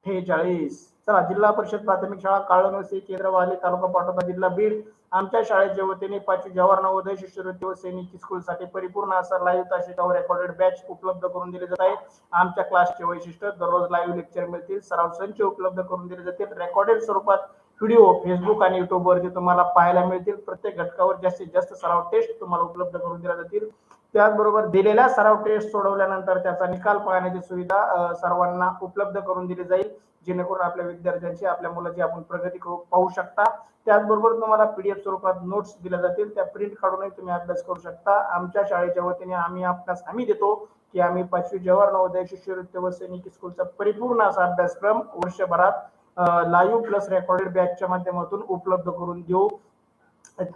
48. चला, जिल्हा परिषद प्राथमिक शाळा काळनवसी केंद्रवाली तालुका पाटोदा जिल्हा बीड. आमच्या शाळेच्या वतीने 5वी जवाहर नवोदय शिष्यवृत्ती व सैनिकी स्कूलसाठी परिपूर्ण असा लाईव्ह तासिकावर रेकॉर्डेड बॅच उपलब्ध करून दिले जात आहे. आमच्या क्लासचे वैशिष्ट्य दररोज लाईव्ह लेक्चर मिळतील, सराव संच उपलब्ध करून दिले जातील, रेकॉर्डेड स्वरूपात व्हिडिओ फेसबुक आणि युट्यूब वरती तुम्हाला पाहायला मिळतील. प्रत्येक घटकावर जास्तीत जास्त सराव टेस्ट तुम्हाला उपलब्ध करून दिल्या जातील. त्याचबरोबर दिलेल्या सराव टेस्ट सोडवल्यानंतर त्याचा निकाल पाहण्याची सुविधा सर्वांना उपलब्ध करून दिली जाईल, जेणेकरून आपल्या विद्यार्थ्यांची आपल्या मुलाची आपण प्रगती पाहू शकता. त्याचबरोबर तुम्हाला पीडीएफ स्वरूपात नोट्स दिल्या जातील, त्या प्रिंट काढूनही तुम्ही अभ्यास करू शकता. आमच्या शाळेच्या वतीने आम्ही आपल्यास हमी देतो की आम्ही 5वी जवाहर नवोदय शिष्यवृत्ती व सैनिकी स्कूलचा परिपूर्ण असा अभ्यासक्रम वर्षभरात लाईव्ह प्लस रेकॉर्डेड बॅचच्या माध्यमातून उपलब्ध करून देऊ.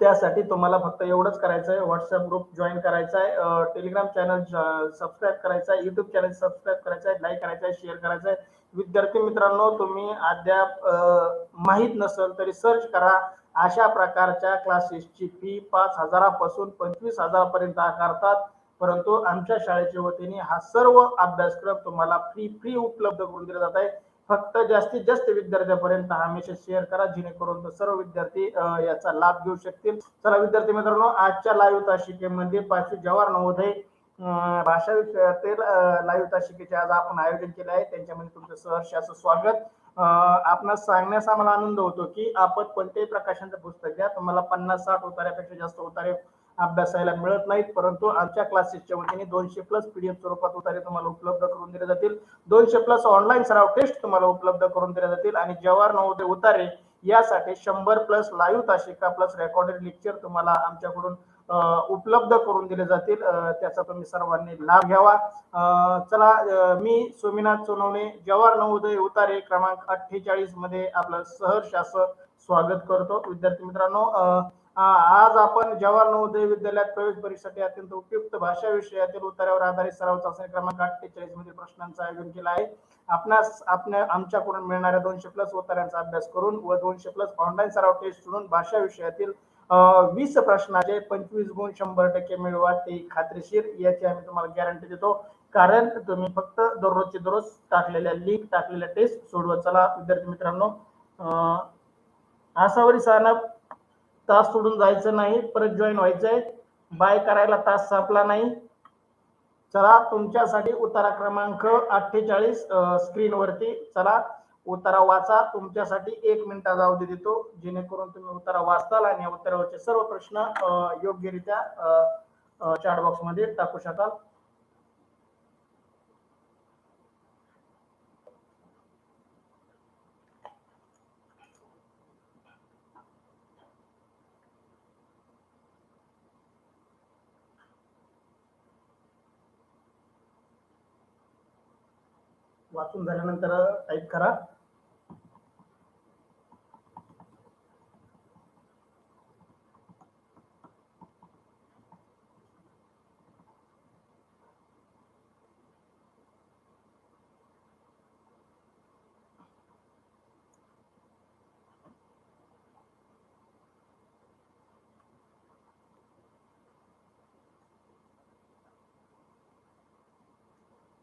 त्यासाठी तुम्हाला फक्त एवढंच करायचं आहे, व्हॉट्सअप ग्रुप जॉईन करायचा आहे, टेलिग्राम चॅनल सबस्क्राईब करायचा आहे, युट्यूब चॅनल सबस्क्राईब करायचं आहे, लाईक करायचं आहे, शेअर करायचं आहे. विद्यार्थी मित्रांनो, तुम्ही अद्याप माहीत नसेल तरी सर्च करा. अशा प्रकारच्या क्लासेसची फी 5,000 पासून 25,000 पर्यंत आकारतात, परंतु आमच्या शाळेच्या वतीने हा सर्व अभ्यासक्रम तुम्हाला फ्री उपलब्ध करून दिला जात आहे. फक्त जास्तीत जास्त विद्यार्थ्यांपर्यंत हमेशा शेअर करा, जेणेकरून सर्व विद्यार्थी याचा लाभ घेऊ शकतील. चला विद्यार्थी मित्रांनो, आजच्या लाईव्ह तासिकेमध्ये 5वी जवाहर नवोदय भाषा विषयातील लाईव्ह तासिकेचे आज आपण आयोजन केले आहे. त्यांच्यामध्ये तुमचं सहर्ष असं स्वागत. आपणास सांगण्यास आम्हाला आनंद होतो की आपण कोणत्याही प्रकाशनचं पुस्तक घ्या, तुम्हाला 50-60 उतार्यापेक्षा जास्त उतारे अभ्यासायला मिळत नाहीत, परंतु आमच्या क्लासेसच्या वतीने 200+ पीडीएफ स्वरूपात उतारे तुम्हाला उपलब्ध करून दिले जातील. 200+ ऑनलाईन सराव टेस्ट तुम्हाला उपलब्ध करून दिल्या जातील आणि जवाहर नवोदय उतारे यासाठी 100+ लाईव्ह तासिका प्लस रेकॉर्डेड लेक्चर तुम्हाला आमच्याकडून उपलब्ध करून दिले जातील. त्याचा तुम्ही सर्वांनी लाभ घ्यावा. चला, मी सोमीनाथ सोनवणे जवाहर नवोदय उतारे क्रमांक 48 मध्ये आपलं सहर्ष असं स्वागत करतो. विद्यार्थी मित्रांनो, आज आपण जवाहर नवोदय विद्यालयात प्रवेश परीक्षेसाठी अत्यंत उपयुक्त भाषा विषयातील उतार्यावर आधारित सराव चाचणी क्रमांक 48 मध्ये प्रश्नांचं आयोजन केलं आहे. आपणास आमच्याकडून मिळणाऱ्या 200+ उतार्यांचा अभ्यास करून व 200+ ऑनलाईन सराव टेस्ट सोडून भाषा विषयातील 20 प्रश्नाचे 25 गुण 100% मिळवा, ते खात्रीशीर, याची आम्ही तुम्हाला गॅरंटी देतो. कारण तुम्ही फक्त दररोजचे दररोज टाकलेल्या लिंक टाकलेल्या टेस्ट सोडवत चला. विद्यार्थी मित्रांनो, आसावरी सानप तास सोडून जायचं नाही, परत जॉईन व्हायचंय. बाय करायला तास संपला नाही. चला, तुमच्यासाठी उतारा क्रमांक 48 स्क्रीन वरती. चला, उतारा वाचा. तुमच्यासाठी 1 मिनिटाचा अवधी देतो, जेणेकरून तुम्ही उतारा वाचताल आणि उत्तरावरचे सर्व प्रश्न योग्यरित्या चॅट बॉक्स मध्ये टाकू शकाल. वाचून झाल्यानंतर टाईप करा.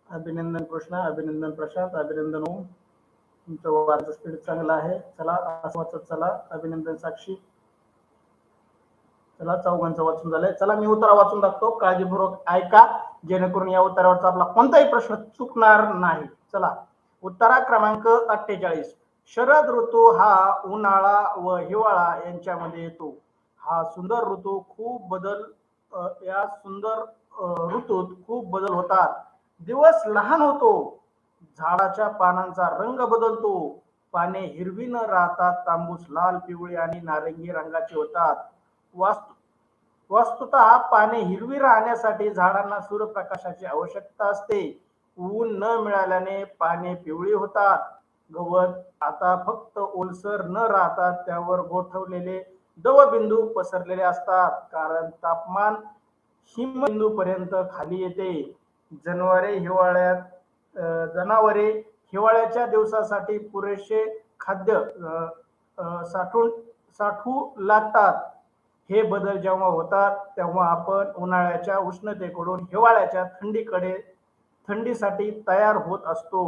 अभिनंदन कृष्णा, अभिनंदन प्रशांत, अभिनंदन ओम. तुमचं वाचन स्पीड चांगला आहे. चला, असं वाचत चला. अभिनंदन साक्षी. चला, चौघांचं वाचून झालंय. चला, मी उत्तर वाचून दाखवतो, काळजीपूर्वक ऐका, जेणेकरून या उत्तरावरचा आपला कोणताही प्रश्न चुकणार नाही. चला, उत्तरा क्रमांक 48. शरद ऋतू हा उन्हाळा व हिवाळा यांच्यामध्ये येतो. हा सुंदर ऋतू या सुंदर ऋतूत खूप बदल होतात. दिवस लहान होतो, झाडाच्या पानांचा रंग बदलतो, पाने हिरवी न राहतात तांबूस लाल, पिवळी आणि नारंगी रंगाची होतात. वस्तुतः पाने हिरवी राहण्यासाठी झाडांना सूर्यप्रकाशाची आवश्यकता असते. ऊन न मिळाल्याने पाने पिवळी होतात. गवत आता फक्त ओलसर न राहता त्यावर गोठवलेले दवबिंदू पसरलेले असतात, कारण तापमान हिमबिंदू पर्यंत खाली येते. जनावरे हिवाळ्याच्या दिवसासाठी पुरेसे खाद्य साठवू लागतात. हे बदल जेव्हा होतात तेव्हा आपण उन्हाळ्याच्या उष्णतेकडून हिवाळ्याच्या थंडीसाठी तयार होत असतो.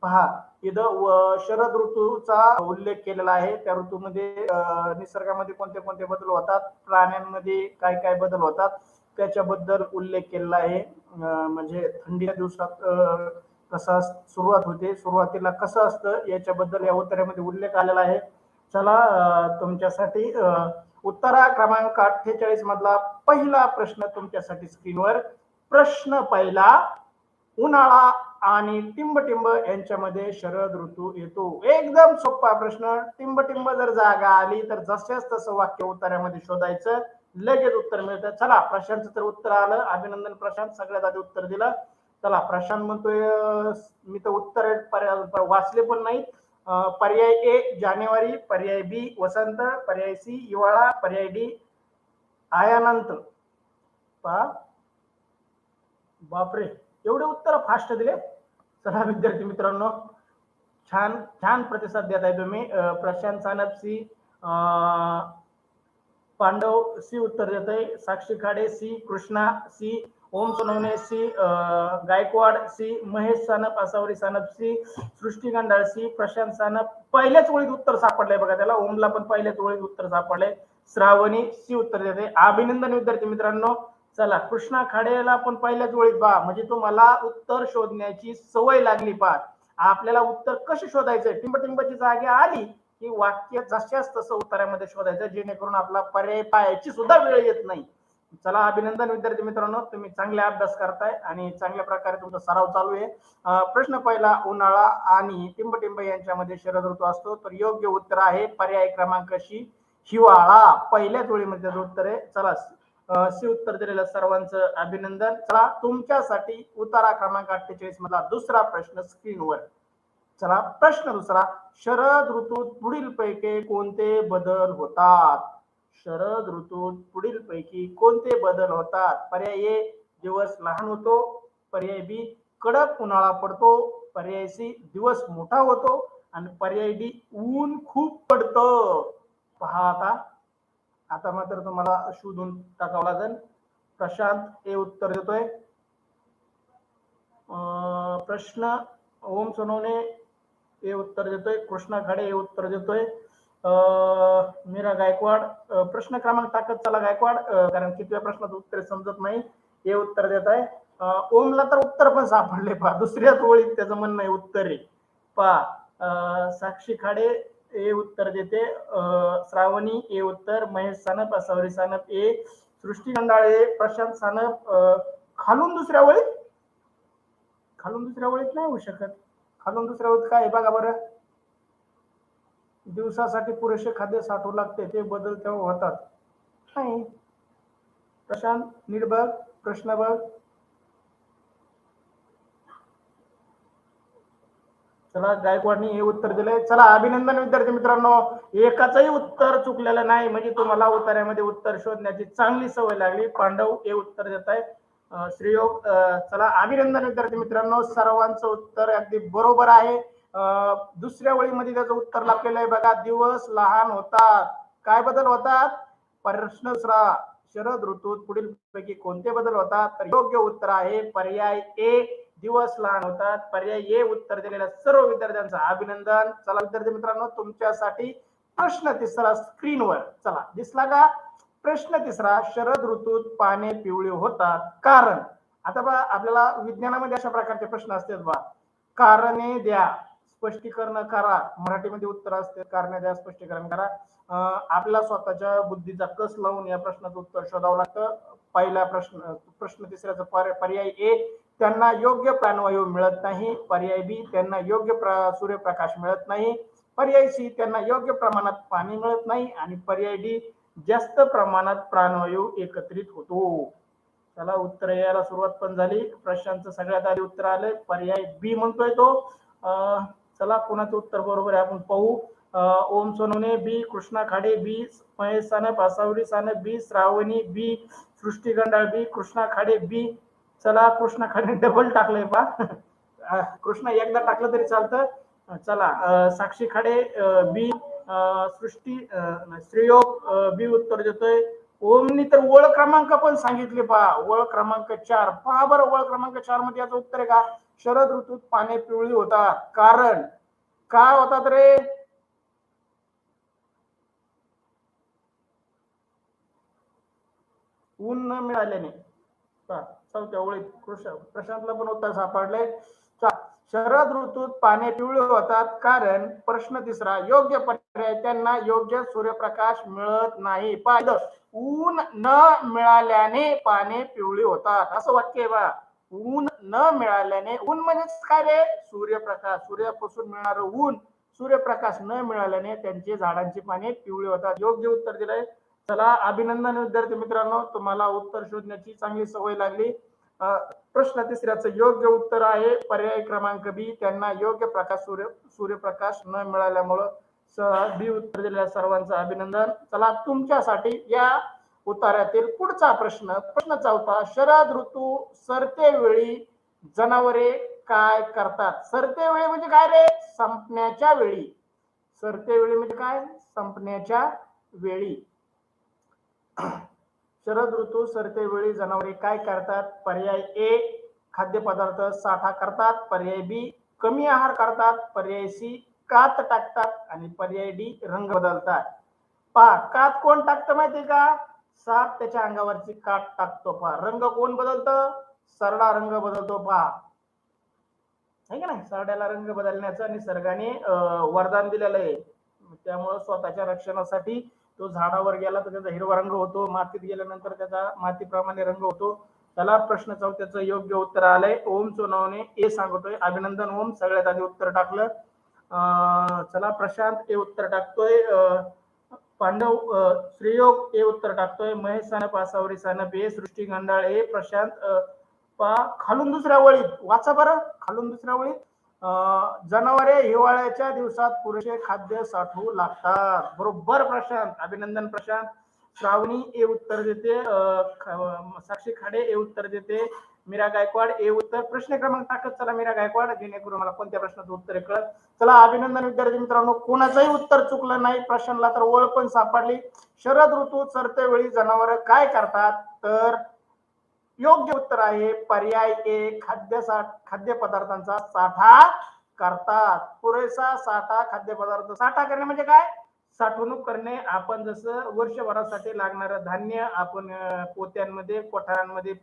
पहा इथं शरद ऋतूचा उल्लेख केलेला आहे. त्या ऋतूमध्ये निसर्गामध्ये कोणते कोणते बदल होतात, प्राण्यांमध्ये काय काय बदल होतात त्याच्याबद्दल उल्लेख केलेला आहे. म्हणजे थंडीच्या दिवसात कसा सुरुवात होते, सुरुवातीला कसं असतं याच्याबद्दल या उत्तरामध्ये उल्लेख आलेला आहे. चला तुमच्यासाठी उत्तरा क्रमांक 48 मधला पहिला प्रश्न तुमच्यासाठी स्क्रीनवर. प्रश्न पहिला, उन्हाळा आणि टिंबटिंब यांच्यामध्ये शरद ऋतू येतो. एकदम सोपा प्रश्न. टिंबटिंब जर जागा आली तर जशाच तसं वाक्य उत्तरामध्ये शोधायचं, लगेच उत्तर मिळतं. चला प्रशांतचं तर उत्तर आलं. अभिनंदन प्रशांत, सगळ्यात आधी उत्तर दिलं. चला प्रशांत म्हणतोय मी तर उत्तर वाचले पण नाही. पर्याय ए जानेवारी, पर्याय बी वसंत, पर्याय सी हिवाळा, पर्याय डी आयानंत. पहा बापरे, एवढे उत्तर फास्ट दिले. चला विद्यार्थी मित्रांनो, छान छान प्रतिसाद देत आहे तुम्ही. प्रशांत सानप सी, पांडव सी उत्तर देत आहे, Sakshi Khade C, Krishna C, Om Sonawane C, Gaikwad C, Mahesh Sanap, Asavari Sanap C, Srushti Gandal C, Prashant Sanap पहिल्याच ओळीत उत्तर सापडलंय बघा त्याला. ओमला पण पहिल्याच ओळीत उत्तर सापडलंय. श्रावणी सी उत्तर देते. अभिनंदन विद्यार्थी मित्रांनो. चला कृष्णा खाडेला पण पहिल्याच ओळीत पहा, म्हणजे तुम्हाला उत्तर शोधण्याची सवय लागली. पहा आपल्याला उत्तर कसे शोधायचं, टिंबटिंबची जागा आली की वाक्य जशाच तसं उत्तरामध्ये शोधायचं, जेणेकरून आपला पर्याय पाहायची सुद्धा वेळ येत नाही. चला अभिनंदन विद्यार्थी मित्रांनो, तुम्ही चांगले अभ्यास करताय आणि चांगल्या प्रकारे तुमचा सराव चालू आहे. प्रश्न पहिला, उन्हाळा आणि टिंबटिंब यांच्यामध्ये शरद ऋतू असतो. तर योग्य उत्तर आहे पर्याय क्रमांक सी, हिवाळा. पहिल्याच ओळीमध्ये उत्तर आहे. चला सी उत्तर दिलेल्या सर्वांचं अभिनंदन. चला तुमच्यासाठी उतारा क्रमांक 48 मधला दुसरा प्रश्न स्क्रीनवर. चला प्रश्न दुसरा, शरद ऋतूत पुढील पैकी कोणते बदल होतात? शरद ऋतूत पुढील पैकी कोणते बदल होतात? पर्याय ए दिवस लहान होतो, पर्याय बी कडक उन्हाळा पडतो, पर्याय सी दिवस मोठा होतो आणि पर्याय डी ऊन खूप पडतं. पहा आता मात्र तुम्हाला शोधून टाकावं लागेल. प्रशांत हे उत्तर देतोय. प्रश्न ओम सोनवणे हे उत्तर देतोय, कृष्णा खाडे हे उत्तर देतोय, मीरा गायकवाड प्रश्न क्रमांक टाकत चला गायकवाड, कारण कितव्या प्रश्नाचं उत्तर समजत नाही, हे उत्तर देत आहे. ओमला तर उत्तर पण सापडले पहा, दुसऱ्याच ओळीत त्याचं म्हणणं आहे उत्तर आहे. पहा साक्षी खाडे हे उत्तर देते, श्रावणी हे उत्तर, महेश सानप, आसावरी सानप ए, सृष्टी गंडाळे, प्रशांत सानप खालून दुसऱ्या ओळीत नाही होऊ शकत. खालून दुसऱ्या ओळीत काय बघा बरं. दिवसासाठी पुरेसे खाद्य साठवू लागते, ते बदल तेव्हा होतात नाही. प्रशांत नीट बघ, प्रश्न बघ. चला गायकवाडनी हे उत्तर दिलंय. चला अभिनंदन विद्यार्थी मित्रांनो, एकाचंही उत्तर चुकलेलं नाही, म्हणजे तुम्हाला उत्तरामध्ये उत्तर शोधण्याची चांगली सवय लागली. पांडव हे उत्तर देत आहे, श्रीयोग. चला अभिनंदन विद्यार्थी मित्रांनो, सर्वांचं उत्तर अगदी बरोबर आहे. दुसऱ्या ओळीमध्ये त्याचं उत्तर लागलेलं आहे बघा, दिवस लहान होतात. काय बदल होतात? प्रश्न दुसरा, शरद ऋतूत पुढील पैकी कोणते बदल होतात? तर योग्य उत्तर आहे पर्याय ए, दिवस लहान होतात. पर्याय ए उत्तर दिलेल्या सर्व विद्यार्थ्यांचं अभिनंदन. चला विद्यार्थी मित्रांनो, तुमच्यासाठी प्रश्न तिसरा स्क्रीनवर. चला दिसला का? प्रश्न तिसरा, शरद ऋतूत पाने पिवळे होतात कारण. आता बघा आपल्याला विज्ञानामध्ये अशा प्रकारचे प्रश्न असतात बा, कारणे द्या, स्पष्टीकरण करा. मराठीमध्ये उत्तर असते कारणे द्या, स्पष्टीकरण करा. आपल्या स्वतःच्या बुद्धीचा कस लावून या प्रश्नाचं उत्तर शोधावं लागतं. पहिला प्रश्न तिसऱ्याचा पर्याय ए, त्यांना योग्य प्राणवायू मिळत नाही. पर्याय बी, त्यांना योग्य सूर्यप्रकाश मिळत नाही. पर्याय सी, त्यांना योग्य प्रमाणात पाणी मिळत नाही. आणि पर्याय डी, जास्त प्रमाणात प्राणवायू एकत्रित होतो. चला उत्तर यायला सुरुवात पण झाली. प्रश्नांचं सगळ्यात आधी उत्तर आलंय, पर्याय बी म्हणतोय तो. चला कोणाचं उत्तर बरोबर आहे आपण पाहू. ओम सोनवणे बी, कृष्णा खाडे बी, महेश सानप, आसावरी सानप बी, श्रावणी बी, सृष्टी गंडाळ बी, कृष्णा खाडे बी. चला कृष्णा खाडे डबल टाकलंय पा. कृष्णा एकदा टाकलं तरी चालतं. चला साक्षी खाडे बी, सृष्टी श्रीयोग बी उत्तर देतोय. ओमनी तर ओळ क्रमांक पण सांगितले पहा, ओळ क्रमांक 4 पहा बरं, ओळ क्रमांक 4 मध्ये याचं उत्तर आहे का? शरद ऋतूत पाने पिवळी होतात, कारण काय होतात रे? ऊन न मिळाल्याने. चौथ्या ओळीत प्रशांतला पण उत्तर सापडले. शरद ऋतूत पाने पिवळे होतात कारण प्रश्न तिसरा, योग्य पर्याय, त्यांना योग्य सूर्यप्रकाश मिळत नाही. पाहिलं, ऊन न मिळाल्याने पाने पिवळी होतात असं वाक्य आहे बा. ऊन न मिळाल्याने, ऊन म्हणजे काय रे? सूर्यप्रकाश, सूर्यापासून मिळणार ऊन, सूर्यप्रकाश न मिळाल्याने त्यांची झाडांची पाने पिवळी होतात. योग्य उत्तर दिलंय. चला, अभिनंदन विद्यार्थी मित्रांनो, तुम्हाला उत्तर शोधण्याची चांगली सवय लागली. प्रश्न तिसऱ्याचं योग्य उत्तर आहे पर्याय क्रमांक बी, त्यांना योग्य प्रकाश सूर्यप्रकाश न मिळाल्यामुळं बी उत्तर दिलेल्या सर्वांचं अभिनंदन. चला, तुमच्यासाठी या उतार्यातील पुढचा प्रश्न, प्रश्न चौथा, शरद ऋतू सरते वेळी जनावरे काय करतात? सरते वेळी म्हणजे काय रे? संपण्याच्या वेळी. सरते वेळी म्हणजे काय? संपण्याच्या वेळी. शरद ऋतू सरते वेळी जनावरे काय करतात? पर्याय ए, खाद्यपदार्थ साठा करतात. पर्याय बी, कमी आहार करतात. पर्याय सी, कात टाकतात. आणि पर्याय डी, रंग बदलतात. पहा, कात कोण टाकतं माहितीये का? साप त्याच्या अंगावरची कात टाकतो. पहा, रंग कोण बदलतं? सरडा रंग बदलतो. पहा, आहे का नाही? सरड्याला रंग बदलण्याचं निसर्गाने वरदान दिलेलं आहे. त्यामुळे स्वतःच्या रक्षणासाठी तो झाडावर गेला तर त्याचा हिरवा रंग होतो, मातीत गेल्यानंतर त्याचा मातीप्रमाणे रंग होतो. त्याला प्रश्न चौथ्याचं योग्य उत्तर आलंय. ओम सोनवणे ए सांगतोय. अभिनंदन ओम, सगळ्यात आधी उत्तर टाकलं. चला, प्रशांत ए उत्तर टाकतोय. पांडव श्रीयोग ए उत्तर टाकतोय. महेश सानप, आसावरी सानप ए, सृष्टी गंडाळ ए, प्रशांत खालून दुसऱ्या वळीत वाचा बरं, खालून दुसऱ्या वळीत, जनावरे हिवाळ्याच्या दिवसात पुरेसे खाद्य साठवू लागतात. बरोबर प्रशांत, अभिनंदन प्रशांत. श्रावणी ए उत्तर देते. साक्षी खाडे ए उत्तर देते. मीरा गायकवाड ए उत्तर. प्रश्न क्रमांक टाकत चला मीरा गायकवाड, जेणेकरून मला कोणत्या प्रश्नाचं उत्तर कळत. चला, अभिनंदन विद्यार्थी मित्रांनो, कोणाचंही उत्तर चुकलं नाही. प्रश्नाला तर ओळ पण सापडली. शरद ऋतू सरते वेळी जनावर काय करतात? तर योग्य उत्तर आहे पर्याय ए, खाद्यपदार्थांचा साठा करतात. पुरेसा साठा खाद्यपदार्थ. साठा करणे म्हणजे काय? साठवणूक करणे. आपण जसं वर्षभरासाठी लागणारं धान्य आपण पोत्यांमध्ये, कोठारांमध्ये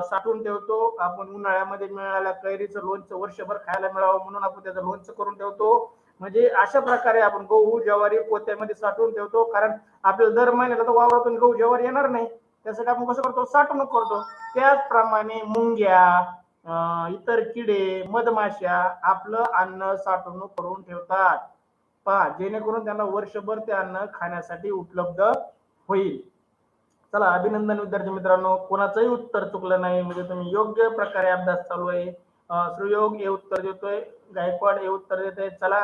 साठवून ठेवतो. आपण उन्हाळ्यामध्ये मिळालेल्या कैरीचं लोणचं वर्षभर खायला मिळावं म्हणून आपण त्याचं लोणचं करून ठेवतो. म्हणजे अशा प्रकारे आपण गहू ज्वारी पोत्यामध्ये साठवून ठेवतो, कारण आपल्याला दर महिन्याला तर वावरातून गहू ज्वारी येणार नाही. त्यासाठी आपण कसं करतो? साठवणूक करतो. त्याचप्रमाणे मुंग्या, इतर किडे, मधमाशा आपलं अन्न साठवणूक करून ठेवतात. पहा, जेणेकरून त्यांना वर्षभर ते अन्न खाण्यासाठी उपलब्ध होईल. चला, अभिनंदन विद्यार्थी मित्रांनो, कोणाचंही उत्तर चुकलं नाही. म्हणजे तुम्ही योग्य प्रकारे अभ्यास चालू आहे. सुयोग हे उत्तर देतोय, गायकवाड हे उत्तर देतोय. चला,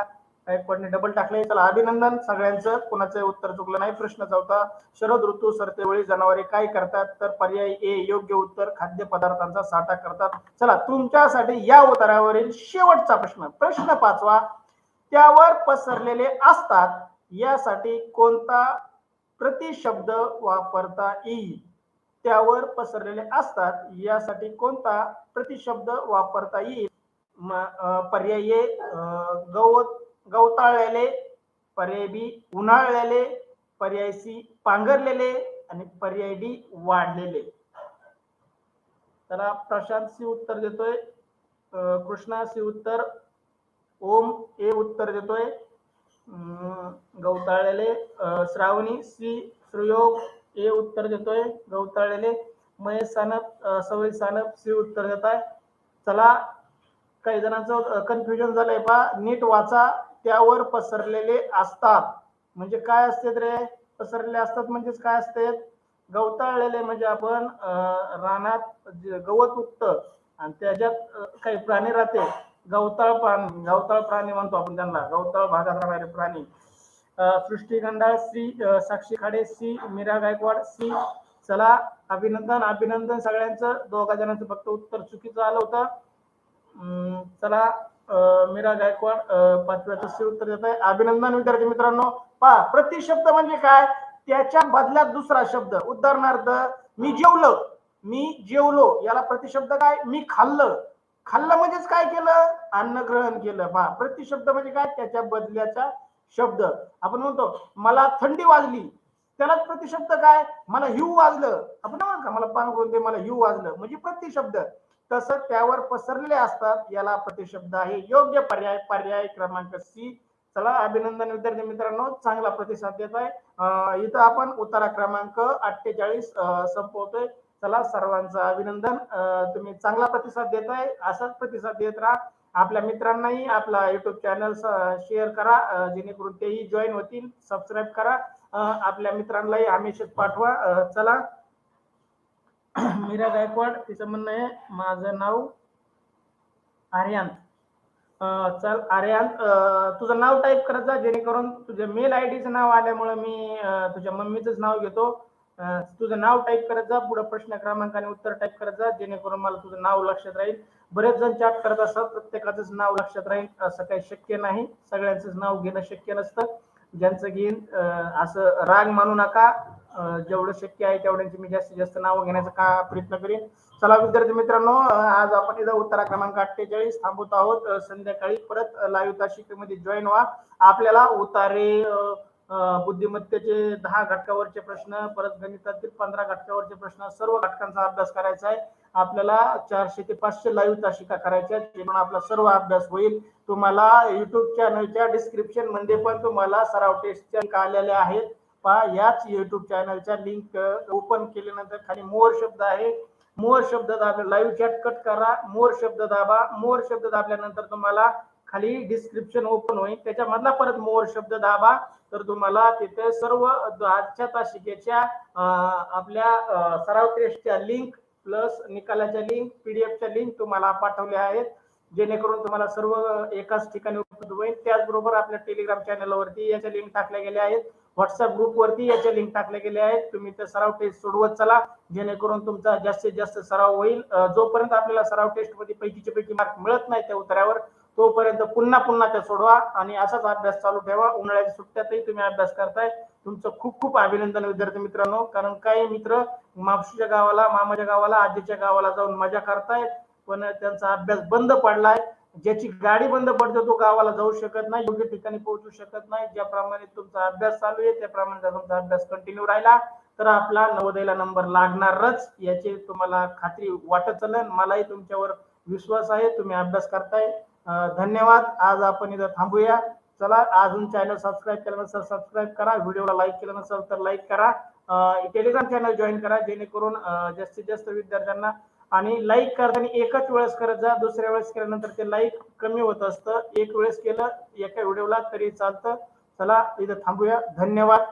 गायकवाडने डबल टाकले. चला, अभिनंदन सगळ्यांचं, कोणाचंही उत्तर चुकलं नाही. प्रश्न चौथा, शरद ऋतू सरतेवेळी जनावरे काय करतात? तर पर्याय ए योग्य उत्तर, खाद्यपदार्थांचा साठा करतात. चला, तुमच्यासाठी या उत्तरावरील शेवटचा प्रश्न, प्रश्न पाचवा, त्यावर पसरलेले असतात यासाठी कोणता प्रतिशब्द वापरता येईल? त्यावर पसरलेले असतात यासाठी कोणता प्रतिशब्द वापरता येईल? पर्याय ए, गवताळलेले. पर्याय बी, उन्हाळलेले. पर्याय सी, पांघरलेले. आणि पर्याय डी, वाढलेले. त्याला प्रशांत सी उत्तर देतोय. कृष्णा सी उत्तर. ओम ए उत्तर देतोय. गवताळलेले. श्रावणी सी, सुयोग ए उत्तर देतोय, गवताळलेले. महेश सानप, सवय सानप सी उत्तर देत आहे. चला, काही जणांचं कन्फ्युजन झालंय पहा, नीट वाचा. त्यावर पसरलेले असतात म्हणजे काय असते रे? पसरलेले असतात म्हणजेच काय असते? गवताळलेले म्हणजे आपण रानात गवत उगतं आणि त्याच्यात काही प्राणी राहते, गवताळ प्राणी म्हणतो आपण त्यांना, गवताळ भागात राहणारे प्राणी. सृष्टी गंडाळ सी, साक्षी खाडे सी, मीरा गायकवाड सी. चला, अभिनंदन सगळ्यांचं. दोघा जणांचं फक्त उत्तर चुकीचं आलं होतं. चला, मीरा गायकवाड पाचव्याचं सी उत्तर देत आहे. अभिनंदन विद्यार्थी मित्रांनो. पहा, प्रतिशब्द म्हणजे काय? त्याच्या बदल्यात दुसरा शब्द. उदाहरणार्थ मी जेवलो याला प्रतिशब्द काय? मी खाल्लं. खाल्लं म्हणजेच काय केलं? अन्न ग्रहण केलं. पहा, प्रतिशब्द म्हणजे काय? त्याच्या बदल्याचा शब्द. आपण म्हणतो मला थंडी वाजली, त्याला प्रतिशब्द काय? मला हिव वाजलं. आपण म्हणतो का मला पान कोणते मला हिव वाजलं म्हणजे प्रतिशब्द. तसं त्यावर पसरलेले असतात, याला प्रतिशब्द आहे. योग्य पर्याय पर्याय क्रमांक सी. चला, अभिनंदन विद्यार्थी मित्रांनो, चांगला प्रतिसाद देत आहे. इथं आपण उत्तरा क्रमांक 48 संपवतोय. चला, सर्वांचं अभिनंदन. तुम्ही चांगला प्रतिसाद देताय, असाच प्रतिसाद देत राहा. आपल्या मित्रांनाही आपला युट्यूब चॅनल शेअर करा, जेणेकरून तेही जॉईन होतील. सबस्क्राईब करा, आपल्या मित्रांनाही हमेशाच पाठवा. चला, मीरा गायकवाड, तिचं म्हणणं आहे माझं नाव आर्यन. चल आर्यन, तुझं नाव टाईप करत जा, जेणेकरून तुझ्या मेल आयडीचं नाव आल्यामुळे मी तुझ्या मम्मीचंच नाव घेतो. तुझं नाव टाईप करत जा, पुढे प्रश्न क्रमांक आणि उत्तर टाईप करत जा, जेणेकरून मला तुझं नाव लक्षात राहील. बरेच जण चॅट करत असतात, प्रत्येकाचंच नाव लक्षात राहील असं काही शक्य नाही. सगळ्यांचंच नाव घेणं शक्य नसतं. ज्यांचं घेईन असं राग मानू नका. जेवढं शक्य आहे तेवढ्यांची मी जास्तीत जास्त नाव घेण्याचा प्रयत्न करीन. चला विद्यार्थी मित्रांनो, आज आपण इथं उत्तरा क्रमांक 48 थांबवत आहोत. संध्याकाळी परत लाईव्ह तासिकेमध्ये जॉईन व्हा. आपल्याला उतारे, बुद्धिमत्तेचे 10 घटकावरचे प्रश्न, परत गणितातील 15 घटकावरचे प्रश्न, सर्व घटकांचा अभ्यास करायचा आहे. आपल्याला 400 ते 500 लाईव्ह तासिका करायच्या, जेणेकरून आपला सर्व अभ्यास होईल. तुम्हाला युट्यूब चॅनलच्या डिस्क्रिप्शन मध्ये पण तुम्हाला सराव टेस्टच्या लिंक आलेल्या आहेत. पहा, याच युट्यूब चॅनलच्या लिंक ओपन केल्यानंतर खाली मोर शब्द आहे, मोर शब्द दाबा, लाईव्ह चॅट कट करा, मोर शब्द दाबा. मोर शब्द दाबल्यानंतर तुम्हाला खाली डिस्क्रिप्शन ओपन होईल, त्याच्यामधला परत मोर शब्द दाबा. तर तुम्हाला तिथे सर्व आजच्या तासिकेच्या आपल्या सराव टेस्टच्या लिंक प्लस निकालाच्या लिंक, पीडीएफच्या लिंक तुम्हाला पाठवल्या आहेत, जेणेकरून तुम्हाला सर्व एकाच ठिकाणी उपलब्ध होईल. त्याचबरोबर आपल्या टेलिग्राम चॅनलवरती याच्या लिंक टाकल्या गेल्या आहेत, व्हॉट्सअप ग्रुपवरती याच्या लिंक टाकल्या गेल्या आहेत. तुम्ही ते सराव टेस्ट सोडवत चला, जेणेकरून तुमचा जास्तीत जास्त सराव होईल. जोपर्यंत आपल्याला सराव टेस्ट मध्ये पैकीचे पैकी मार्क मिळत नाही त्या उत्तरावर, तोपर्यंत पुन्हा त्या सोडवा आणि असाच अभ्यास चालू ठेवा. उन्हाळ्याच्या सुट्ट्यातही तुम्ही अभ्यास करताय, तुमचं खूप खूप अभिनंदन विद्यार्थी मित्रांनो. कारण काही मित्र मावशीच्या गावाला, मामाच्या गावाला, आजीच्या गावाला जाऊन मजा करतायत, पण त्यांचा अभ्यास बंद पडलाय. ज्याची गाडी बंद पडते तो गावाला जाऊ शकत नाही, योग्य ठिकाणी पोहोचू शकत नाही. ज्याप्रमाणे तुमचा अभ्यास चालू आहे त्याप्रमाणे जर तुमचा अभ्यास कंटिन्यू राहिला तर आपला नवोदयला नंबर लागणारच, याची तुम्हाला खात्री वाटत चालेल. मलाही तुमच्यावर विश्वास आहे, तुम्ही अभ्यास करताय. धन्यवाद. आज आपण इथं थांबूया. चला, अजून चॅनल सबस्क्राईब केलं नसेल सबस्क्राईब करा, व्हिडिओला लाईक केलं नसेल तर लाईक करा, टेलिग्राम चॅनल जॉईन करा, जेणेकरून जास्तीत जास्त विद्यार्थ्यांना. आणि लाईक करताना एकच वेळेस करत जा, दुसऱ्या वेळेस केल्यानंतर ते लाईक कमी होत असतं. एक वेळेस केलं एका व्हिडिओला तरी चालतं. चला, इथं थांबूया. धन्यवाद.